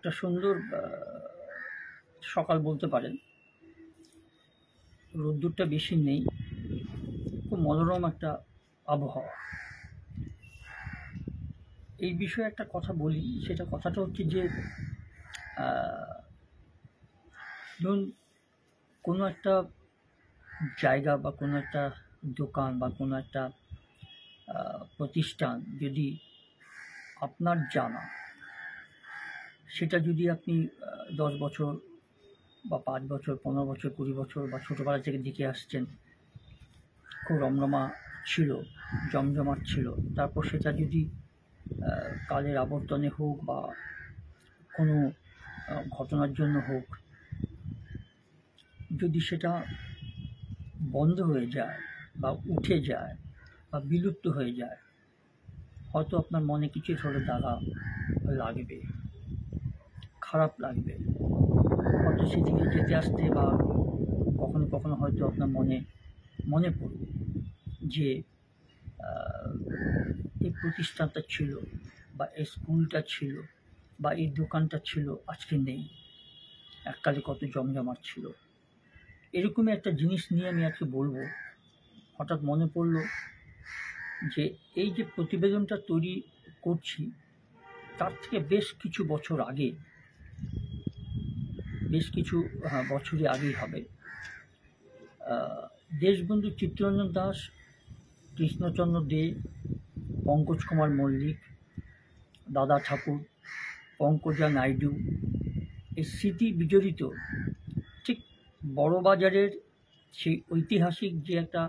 একটা সুন্দর সকাল বলতে পারেন। রোদ্দুরটা বেশি নেই, খুব মনোরম একটা আবহাওয়া। এই বিষয়ে একটা কথা বলি, কথাটা হচ্ছে যে ধরুন কোনো একটা জায়গা বা কোনো একটা দোকান বা কোনো একটা প্রতিষ্ঠান যদি আপনার জানা, সেটা যদি আপনি 10 বছর বা 5 বছর, 15 বছর, 20 বছর বা ছোটোবেলা থেকে দেখে আসছেন, খুব রমরমা ছিল, জমজমাট ছিল, তারপর সেটা যদি কালের আবর্তনে হোক বা কোনো ঘটনার জন্য হোক, যদি সেটা বন্ধ হয়ে যায় বা উঠে যায় বা বিলুপ্ত হয়ে যায়, হয়তো আপনার মনে কিছু ধরে দাগা লাগবে, খারাপ লাগবে। হয়তো সেদিকে যেতে আসতে বা কখনো কখনো হয়তো আপনার মনে পড়বে যে এই প্রতিষ্ঠানটা ছিল বা এই স্কুলটা ছিল বা এই দোকানটা ছিল, আজকে নেই, এককালে কত জমজমাট ছিল। এরকমই একটা জিনিস নিয়ে আমি আজকে বলবো। হঠাৎ মনে পড়লো যে এই যে প্রতিবেদনটা তৈরি করছি, তার থেকে বেশ কিছু বছর আগে, বছরই আগেই হবে, দেশবন্ধু চিত্তরঞ্জন দাস, কৃষ্ণচন্দ্র দে, পঙ্কজ কুমার মল্লিক, দাদা ঠাকুর, পঙ্কজা নাইডু, এই স্মৃতি বিজড়িত ঠিক বড়বাজারের সেই ঐতিহাসিক যে একটা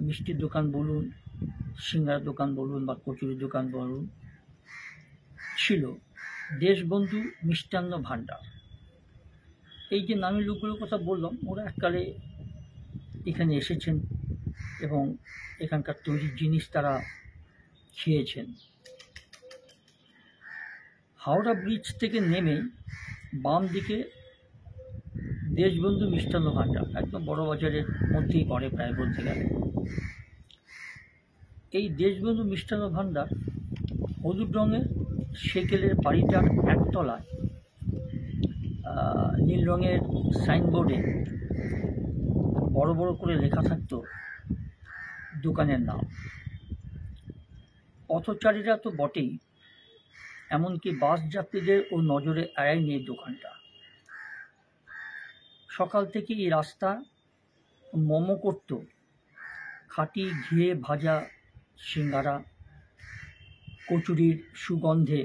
মিষ্টির দোকান বলুন, সিঙ্গারার দোকান বলুন বা কচুরির দোকান বলুন, ছিল দেশবন্ধু মিষ্টান্ন ভাণ্ডার। এই যে নামী লোকগুলোর কথা বললাম, ওরা এককালে এখানে এসেছেন এবং এখানকার তৈরি জিনিস তারা খেয়েছেন। হাওড়া ব্রিজ থেকে নেমে বাম দিকে দেশবন্ধু মিষ্টান্ন ভাণ্ডার, একদম বড়বাজারের মধ্যেই পড়ে প্রায় বলতে গেলে। এই দেশবন্ধু মিষ্টান্ন ভাণ্ডার হলুদ রঙের সেকেলের বাড়িটার একতলায় নীল রঙের সাইনবোর্ডে বড় বড় করে লেখা থাকতো দোকানের নাম। পথচারীরা তো বটেই, এমনকি বাস যাত্রীদের ও নজরে এড়ায়নি এই দোকানটা। সকাল থেকে এই রাস্তা মোমো করত খাঁটি ঘিয়ে ভাজা সিঙ্গারা, কচুরির সুগন্ধে।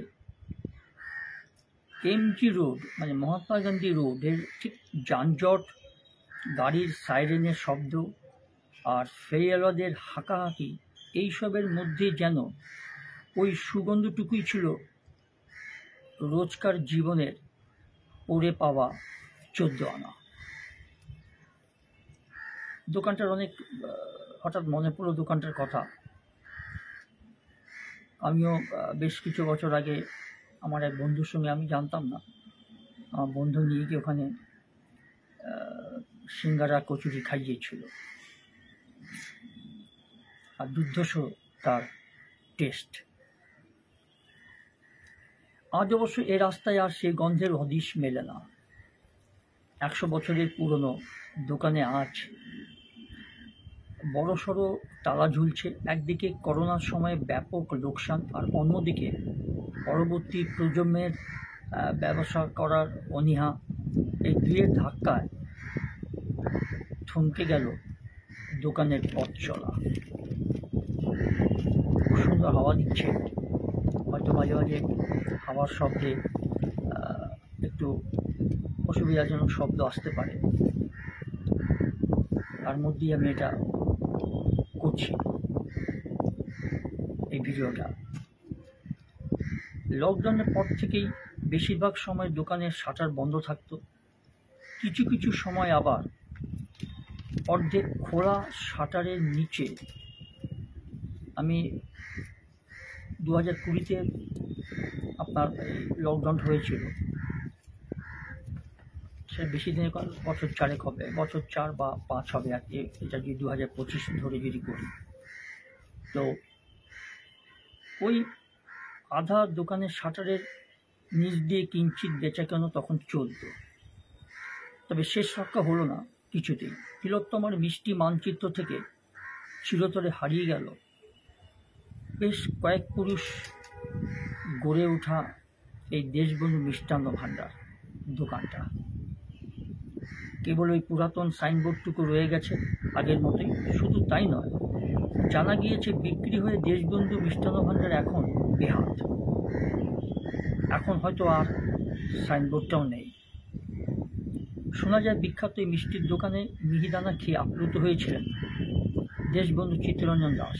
এমজি রোড মানে মহাত্মা গান্ধী রোডের ঠিক যানজট, গাড়ির সাইরেনের শব্দ আর ফেরিওয়ালাদের হাঁকাহাঁকি, এইসবের মধ্যে যেন ওই সুগন্ধটুকুই ছিল রোজকার জীবনের পড়ে পাওয়া 14 আনা। দোকানটার অনেক হঠাৎ মনে পড়লো দোকানটার কথা। আমিও বেশ কিছু বছর আগে আমার এক বন্ধুর সঙ্গে, আমি জানতাম না, আমার বন্ধু নিয়ে গিয়ে ওখানে সিঙ্গারা কচুরি খাইয়েছিল, আর দুর্ধর্ষ তার টেস্ট। আজ অবশ্য এ রাস্তায় আর সে গন্ধের হদিশ মেলে না। 100 বছরের পুরনো দোকানে আজ বড়সড় তালা ঝুলছে। একদিকে করোনার সময় ব্যাপক লোকসান, আর অন্যদিকে পরবর্তী প্রজন্মের ব্যবসা করার অনীহা। এই দুয়ের ধাক্কায় থমকে গেল দোকানের পথ চলা। খুব সুন্দর হাওয়া দিচ্ছে, হয়তো মাঝে মাঝে হাওয়ার শব্দে একটু অসুবিধাজনক শব্দ আসতে পারে, তার মধ্যেই আমি এটা করছি এই ভিডিওটা। লকডাউনের পর থেকেই বেশিরভাগ সময় দোকানের শাটার বন্ধ থাকতো, কিছু কিছু সময় আবার অর্ধেক খোলা শাটারের নিচে। আমি 2020-তে আপনার লকডাউন হয়েছিল, সে বেশি দিনের বছর 4 হবে, বছর 4 বা 5 হবে আর কি, এটা যদি 2025 ধরে যদি করি। তো ওই আধা দোকানের শাটারের নিজ দিয়ে কিঞ্চিৎ বেচাকেনা তখন চলত। তবে শেষ রক্ষা হলো না কিছুতেই। তিলোত্তমার মিষ্টি মানচিত্র থেকে চিরতরে হারিয়ে গেল বেশ কয়েক পুরুষ গড়ে ওঠা এই দেশবন্ধু মিষ্টান্ন ভাণ্ডার দোকানটা। কেবল ওই পুরাতন সাইনবোর্ডটুকু রয়ে গেছে আগের মতোই। শুধু তাই নয়, জানা গিয়েছে বিক্রি হয়ে দেশবন্ধু মিষ্টান্ন ভাণ্ডার এখন বেহাত। এখন হয়তো আর সাইনবোর্ডটাও নেই। শোনা যায় বিখ্যাত এই মিষ্টির দোকানে মিহিদানা খেয়ে আপ্লুত হয়েছিলেন দেশবন্ধু চিত্তরঞ্জন দাস।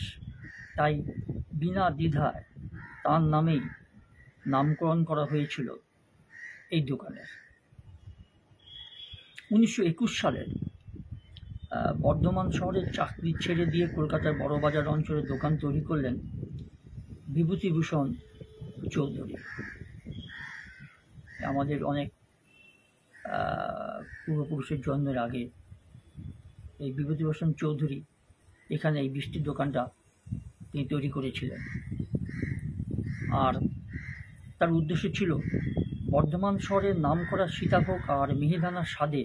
তাই বিনা দ্বিধায় তার নামেই নামকরণ করা হয়েছিল এই দোকানের। 1921 সালে বর্ধমান শহরের চাকরি ছেড়ে দিয়ে কলকাতার বড়বাজার অঞ্চলে দোকান তৈরি করলেন বিভূতিভূষণ চৌধুরী। আমাদের অনেক পূর্বপুরুষের জন্মের আগে এই বিভূতিভূষণ চৌধুরী এখানে এই মিষ্টির দোকানটা তিনি তৈরি করেছিলেন। আর তার উদ্দেশ্য ছিল বর্ধমান শহরের নামকরা সীতাভোগ আর মিহিদানার স্বাদে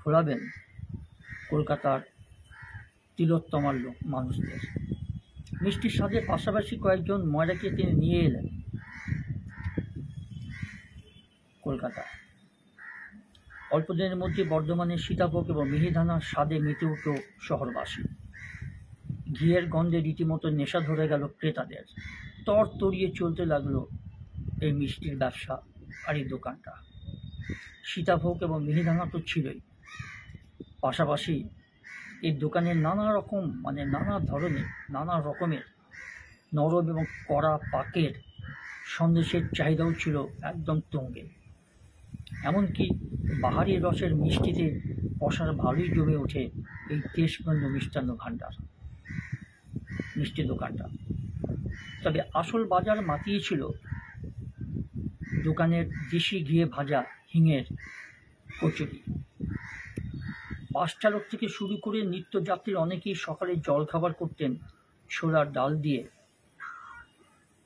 ভোলাবেন কলকাতার তিলোত্তমার মানুষদের। মিষ্টির স্বাদের পাশাপাশি কয়েকজন ময়রাকে তিনি নিয়ে এলেন কলকাতা। অল্প দিনের মধ্যে বর্ধমানের সীতাভোগ এবং মিহিদানার স্বাদে মেতে উঠল শহরবাসী। ঘিয়ের গন্ধে রীতিমতো নেশা ধরে গেল ক্রেতাদের। তর তরিয়ে চলতে লাগলো এই মিষ্টির ব্যবসা আর এই দোকানটা। সীতাভোগ এবং মিহিদানা তো ছিলই, পাশাপাশি এই দোকানের নানা ধরনের নানা রকমের নরম এবং কড়া পাকের সন্দেশের চাহিদাও ছিল একদম তুঙ্গে। এমনকি বাহারি রসের মিষ্টিতে পশার ভালোই জমে ওঠে এই দেশবন্ধু মিষ্টান্ন ভাণ্ডার মিষ্টি দোকানটা। তবে আসল বাজার মাতিয়েছিল দোকানের দেশি ঘিয়ে ভাজা হিঙের কচুরি। বাস চালক থেকে শুরু করে নিত্যযাত্রীর অনেকেই সকালে জলখাবার করতেন ছোলার ডাল দিয়ে।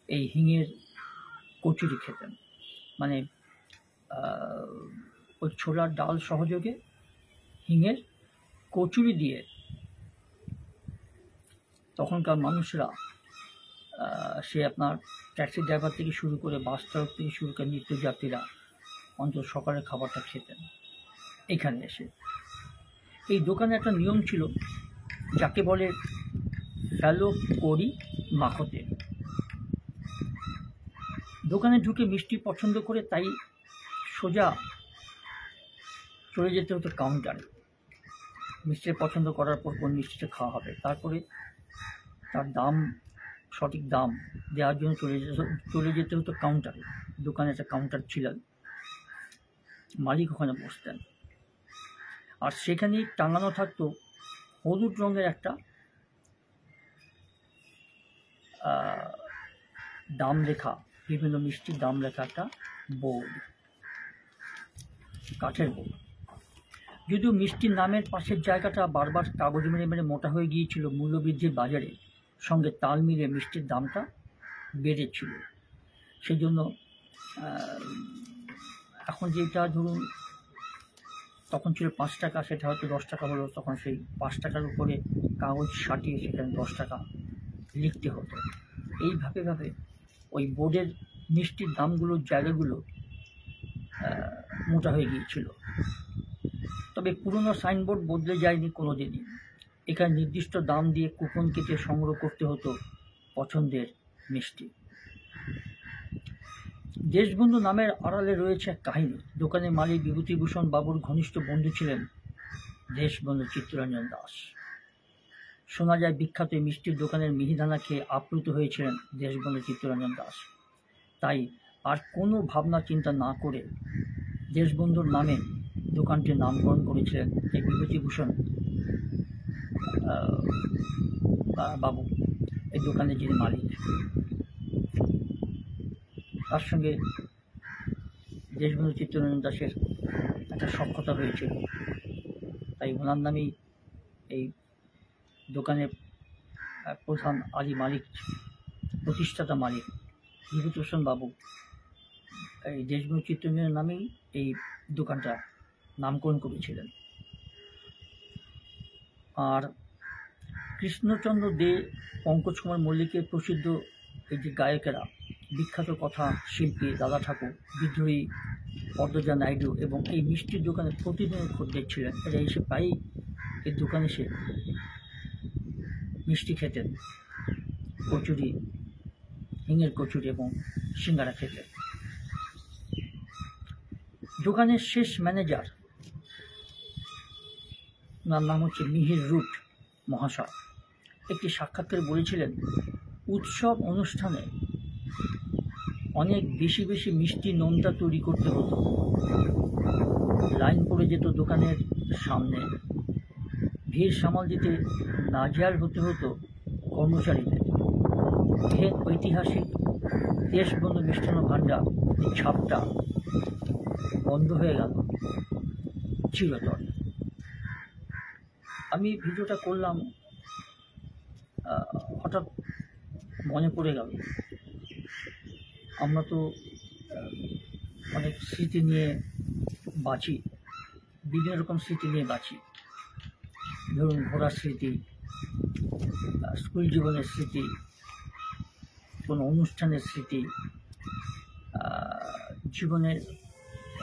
এই হিঙের কচুরি খেতেন, মানে ওই ছোলার ডাল সহযোগে হিঙের কচুরি দিয়ে তখনকার মানুষরা, সে আপনার ট্যাক্সি ড্রাইভার থেকে শুরু করে বাস চালক থেকে শুরু করে নিত্যযাত্রীরা অন্তত সকালের খাবারটা খেতেন এখানে এসে। এই দোকানে একটা নিয়ম ছিল যাকে বলে ফেলো করি মাখতে। দোকানে ঢুকে মিষ্টি পছন্দ করে তাই সোজা চলে যেতে হতো কাউন্টারে। মিষ্টি পছন্দ করার পর কোন মিষ্টিটা খাওয়া হবে, তারপরে তার সঠিক দাম দেওয়ার জন্য চলে যেতে হতো কাউন্টারে। দোকানে একটা কাউন্টার ছিল, মালিক ওখানে বসতেন। আর সেখানেই টাঙানো থাকতো হলুদ রঙের একটা দাম লেখা, বিভিন্ন মিষ্টির দাম লেখা একটা বোর্ড, কাঠের বোর্ড। যদিও মিষ্টির নামের পাশের জায়গাটা বারবার কাগজ মেরে মেরে মোটা হয়ে গিয়েছিল মূল্যবৃদ্ধির বাজারে সঙ্গে তাল মিলিয়ে মিষ্টির দামটা বেড়েছিল। সেই জন্য এখন যেটা ধরুন তখন ছিল 5 টাকা, সেটা হয়তো 10 টাকা হলো। তখন সেই 5 টাকার উপরে কাগজ সাটিয়ে সেখানে 10 টাকা লিখতে হতো। এইভাবে ওই বোর্ডের মিষ্টির দামগুলোর জায়গাগুলো মোটা হয়ে গিয়েছিল। তবে পুরনো সাইনবোর্ড বদলে যায়নি কোনো দিনই। এখানে নির্দিষ্ট দাম দিয়ে কুপন কেটে সংগ্রহ করতে হতো পছন্দের মিষ্টি। দেশবন্ধু নামের আড়ালে রয়েছে এক কাহিনী। দোকানের মালিক বিভূতিভূষণ বাবুর ঘনিষ্ঠ বন্ধু ছিলেন দেশবন্ধু চিত্তরঞ্জন দাস। শোনা যায় বিখ্যাত এই মিষ্টির দোকানের মিহিদানা খেয়ে আপ্লুত হয়েছিলেন দেশবন্ধু চিত্তরঞ্জন দাস। তাই আর কোনো ভাবনা চিন্তা না করে দেশবন্ধুর নামে দোকানটির নামকরণ করেছিলেন এই বিভূতিভূষণ বাবু, এই দোকানের যিনি মালিক। তার সঙ্গে দেশবন্ধু চিত্তরঞ্জন দাসের একটা সখ্যতা হয়েছিল, তাই ওনার নামেই এই দোকানের প্রধান আদি মালিক, প্রতিষ্ঠাতা মালিক বিভূতিভূষণ বাবু এই দেশবন্ধু চিত্তরঞ্জনের নামেই এই দোকানটা নামকরণ করেছিলেন। আর কৃষ্ণচন্দ্র দে, পঙ্কজ কুমার মল্লিকের প্রসিদ্ধ এই যে গায়কেরা, বিখ্যাত কথা শিল্পী দাদা ঠাকুর, বিদ্রোহী পদ্মজা নাইডু এবং এই মিষ্টির দোকানে প্রতিদিনের খদ্দের ছিলেন। এরা এসে প্রায়ই এই দোকানে এসে মিষ্টি খেতেন, কচুরি, হিঙের কচুরি এবং সিঙ্গারা খেতেন। দোকানের শেষ ম্যানেজার, ওনার নাম হচ্ছে মিহির রুট মহাশয়, একটি সাক্ষাৎকারে বলেছিলেন, উৎসব অনুষ্ঠানে অনেক বেশি বেশি মিষ্টি নোনতা তৈরি করতে হতো, লাইন পড়ে যেত দোকানের সামনে, ভিড় সামাল দিতে নাজেহাল হতে হতো কর্মচারীদের। ঐতিহাসিক দেশবন্ধু মিষ্টান্ন ভাণ্ডার ছাপটা বন্ধ হয়ে গেল চিরতরে। আমি ভিডিওটা করলাম, হঠাৎ মনে পড়ে গেল, আমরা তো অনেক স্মৃতি নিয়ে বাঁচি, বিভিন্ন রকম স্মৃতি নিয়ে বাঁচি। ধরুন ঘোরার স্মৃতি, স্কুল জীবনের স্মৃতি, কোনো অনুষ্ঠানের স্মৃতি, জীবনের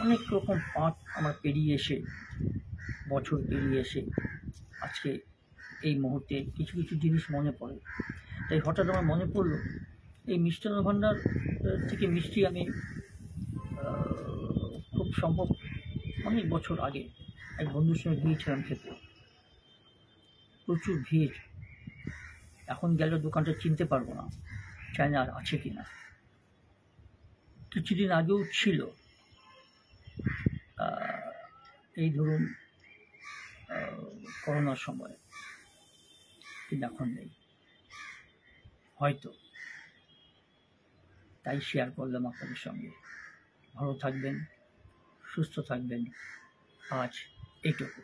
অনেক রকম পাঠ আমার পেরিয়ে এসে, বছর পেরিয়ে এসে আজকে এই মুহূর্তে কিছু কিছু জিনিস মনে পড়ে। তাই হঠাৎ আমার মনে পড়লো, এই মিষ্টান্ন ভাণ্ডার থেকে মিষ্টি আমি খুব সম্ভব অনেক বছর আগে এক বন্ধুর সঙ্গে গিয়েছিলাম খেতে। প্রচুর ভিড়, এখন গেলে দোকানটা চিনতে পারবো না, চাই না আর আছে কি না। কিছুদিন আগেও ছিল, এই ধরুন করোনার সময়, কিন্তু এখন নেই হয়তো। তাই শেয়ার করলাম আপনাদের সঙ্গে। ভালো থাকবেন, সুস্থ থাকবেন, আজ এইটুকু।